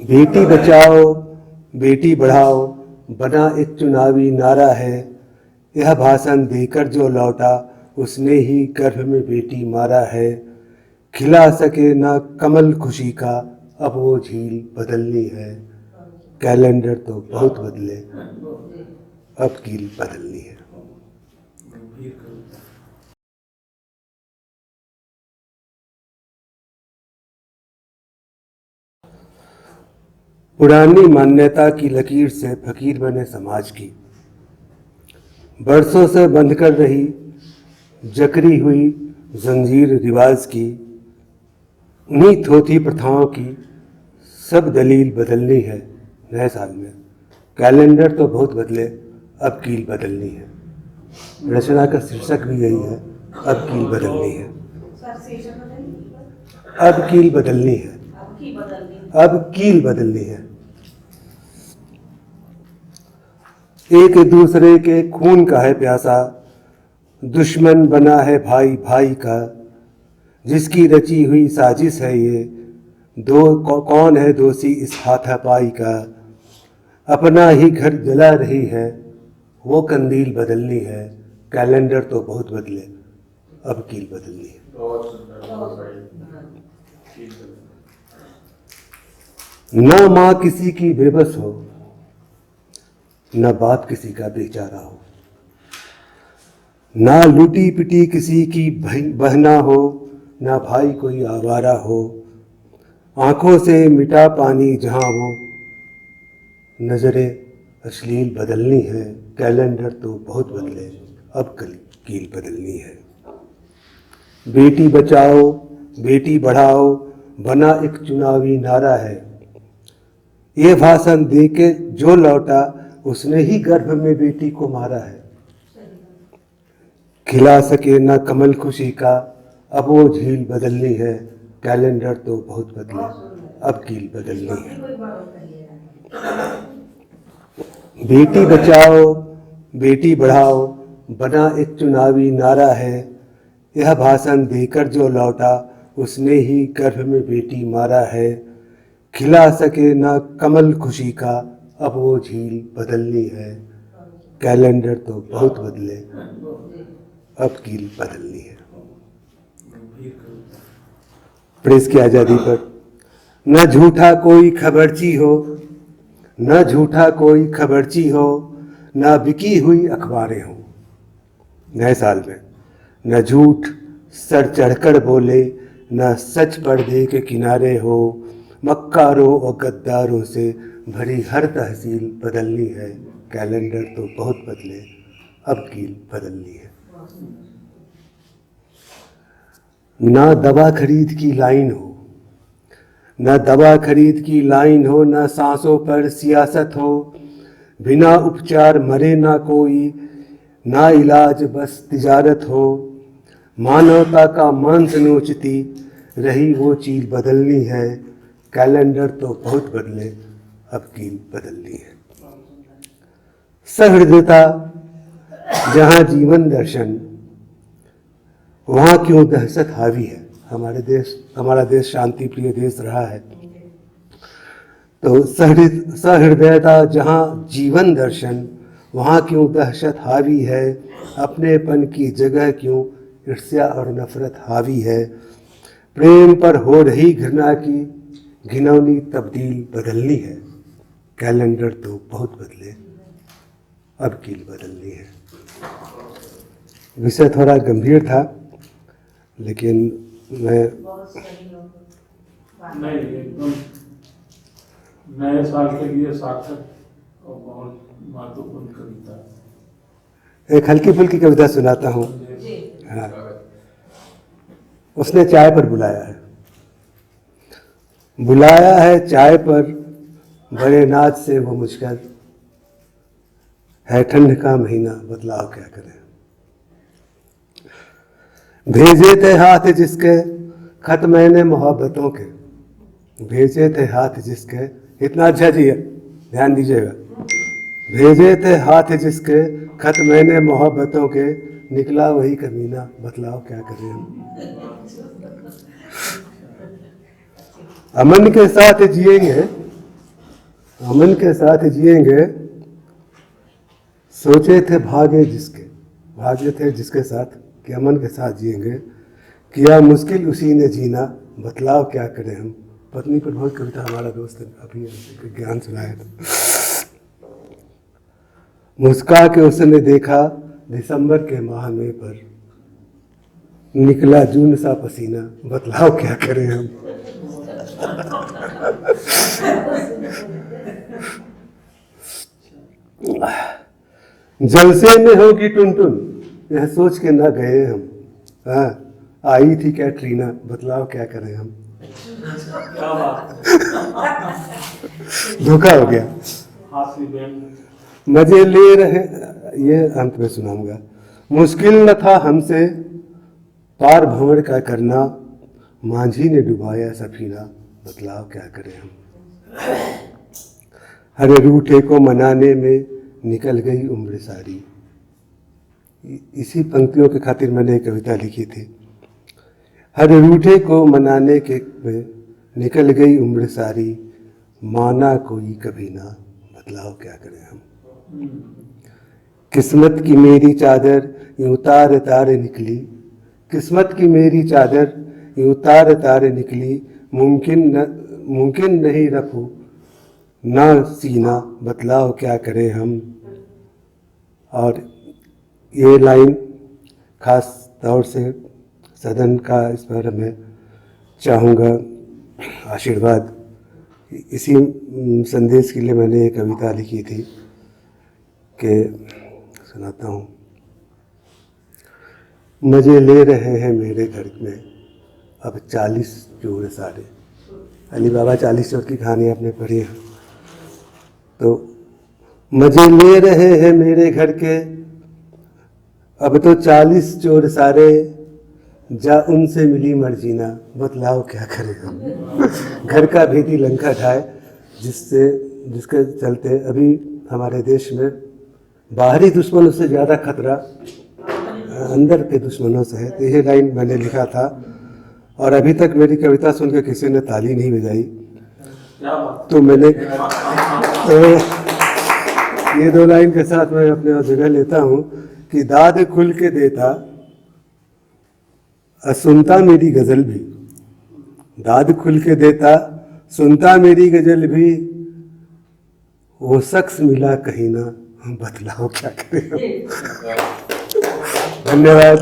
बेटी बचाओ बेटी बढ़ाओ बना एक चुनावी नारा है। यह भाषण देकर जो लौटा उसने ही गर्भ में बेटी मारा है। खिला सके ना कमल खुशी का अब वो झील बदलनी है। कैलेंडर तो बहुत बदले अब कील बदलनी है। पुरानी मान्यता की लकीर से फकीर बने समाज की, बरसों से बंध कर रही जकड़ी हुई जंजीर रिवाज की, उन्हीं थोथी प्रथाओं की सब दलील बदलनी है नए साल में। कैलेंडर तो बहुत बदले अब कील बदलनी है। रचना का शीर्षक भी यही है, अब कील बदलनी है। अब कील बदलनी है। अब कील बदलनी है। एक दूसरे के खून का है प्यासा, दुश्मन बना है भाई भाई का। जिसकी रची हुई साजिश है ये, कौन है दोषी इस हाथापाई का। अपना ही घर जला रही है वो कंदील बदलनी है। कैलेंडर तो बहुत बदले अब कील बदलनी है। न माँ किसी की बेबस हो, न बाप किसी का बेचारा हो, ना लूटी पिटी किसी की बहना हो, ना भाई कोई आवारा हो। आंखों से मिटा पानी जहां वो, नजरें अश्लील बदलनी है। कैलेंडर तो बहुत बदले अब कील बदलनी है। बेटी बचाओ बेटी बढ़ाओ बना एक चुनावी नारा है। ये भाषण देके जो लौटा उसने ही गर्भ में बेटी को मारा है। खिला सके ना कमल खुशी का अब वो झील बदलनी है। कैलेंडर तो बहुत बदले अब कील बदलनी है। बेटी बचाओ बेटी बढ़ाओ बना एक चुनावी नारा है। यह भाषण देकर जो लौटा उसने ही गर्भ में बेटी मारा है। खिला सके ना कमल खुशी का अब वो झील बदलनी है। कैलेंडर तो बहुत बदले अब कील बदलनी है। प्रेस की आज़ादी पर न झूठा कोई खबरची हो, न झूठा कोई खबरची हो, न बिकी हुई अखबारें हो। नए साल में न झूठ सर चढ़कर बोले, न सच पर्दे के किनारे हो। मक्कारों और गद्दारों से भरी हर तहसील बदलनी है। कैलेंडर तो बहुत बदले अब कील बदलनी है। ना दवा खरीद की लाइन हो, न दवा खरीद की लाइन हो, न सांसों पर सियासत हो। बिना उपचार मरे ना कोई, ना इलाज बस तिजारत हो। मानवता का मांस नोचती रही वो चील बदलनी है। कैलेंडर तो बहुत बदले अब कील बदलनी है। सहृदयता जहाँ जीवन दर्शन वहाँ क्यों दहशत हावी है। हमारा देश शांति प्रिय देश रहा है, तो सहृदयता जहाँ जीवन दर्शन वहाँ क्यों दहशत हावी है। अपनेपन की जगह क्यों ईर्ष्या और नफरत हावी है। प्रेम पर हो रही घृणा की घिनौनी तब्दील बदलनी है। कैलेंडर तो बहुत बदले अब कील बदलनी है। विषय थोड़ा गंभीर था, लेकिन मैं नहीं एकदम नए साल के लिए सार्थक और बहुत महत्वपूर्ण कविता। एक हल्की फुल्की कविता सुनाता हूँ। हाँ, उसने चाय पर बुलाया है चाय पर, बड़े नाच से वो मुझकर। है ठंड का महीना बतलाओ क्या करें। भेजे थे हाथ जिसके खत मैंने मोहब्बतों के, भेजे थे हाथ जिसके, इतना अच्छा जी है, ध्यान दीजिएगा। भेजे थे हाथ जिसके खत मैंने मोहब्बतों के, निकला वही कमीना बतलाओ क्या करें हम। अमन के साथ जिएंगे अमन के साथ जिएंगे, सोचे थे भाग्य थे जिसके साथ कि अमन के साथ जिएंगे, किया मुश्किल उसी ने जीना, बतलाओ क्या करें हम। पत्नी पर बहुत कविता हमारा दोस्त अभी ज्ञान सुनाया था। मुस्का के उसने देखा दिसंबर के माह में, पर निकला जून सा पसीना, बतलाओ क्या करें हम। जलसे में होगी टुनटुन, यह सोच के ना गए हम। हाँ, आई थी कैटरीना, बतलाओ क्या करें हम। क्या बात। धोखा हो गया। हाथी बहन मजे ले रहे, ये अंत में सुनाऊंगा। मुश्किल न था हमसे पार भंवर का करना, मांझी ने डुबाया सफीना, बतलाओ क्या करें हम। हरे रूठे को मनाने में निकल गई उम्र सारी। इसी पंक्तियों के खातिर मैंने एक कविता लिखी थी। हर रूठे को मनाने के में निकल गई उम्र सारी, माना कोई कभी ना, बतलाओ क्या करें हम। किस्मत की मेरी चादर यूं तार तार निकली, किस्मत की मेरी चादर यूं तार तार निकली, मुमकिन नहीं रखूं ना सीना, बतलाओ क्या करें हम। और ये लाइन खास तौर से सदन का इस पर मैं चाहूँगा आशीर्वाद। इसी संदेश के लिए मैंने एक कविता लिखी थी कि सुनाता हूँ। मजे ले रहे हैं मेरे घर में अब 40 चोर सारे। अली बाबा 40 चोर की कहानी आपने पढ़ी है। तो मजे ले रहे हैं मेरे घर के अब तो 40 चोर सारे, जा उनसे मिली मर्जीना, बतलाओ क्या करें हम। घर का भेदी लंका ढाए, जिसके चलते अभी हमारे देश में बाहरी दुश्मनों से ज़्यादा खतरा अंदर के दुश्मनों से है। तो ये लाइन मैंने लिखा था और अभी तक मेरी कविता सुन के किसी ने ताली नहीं बजाई। तो मैंने ये 2 लाइन के साथ मैं अपने जगह लेता हूँ कि दाद खुल के देता सुनता मेरी गज़ल भी, दाद खुल के देता सुनता मेरी गज़ल भी, वो शख्स मिला कहीं ना, बतलाओ क्या करें। धन्यवाद।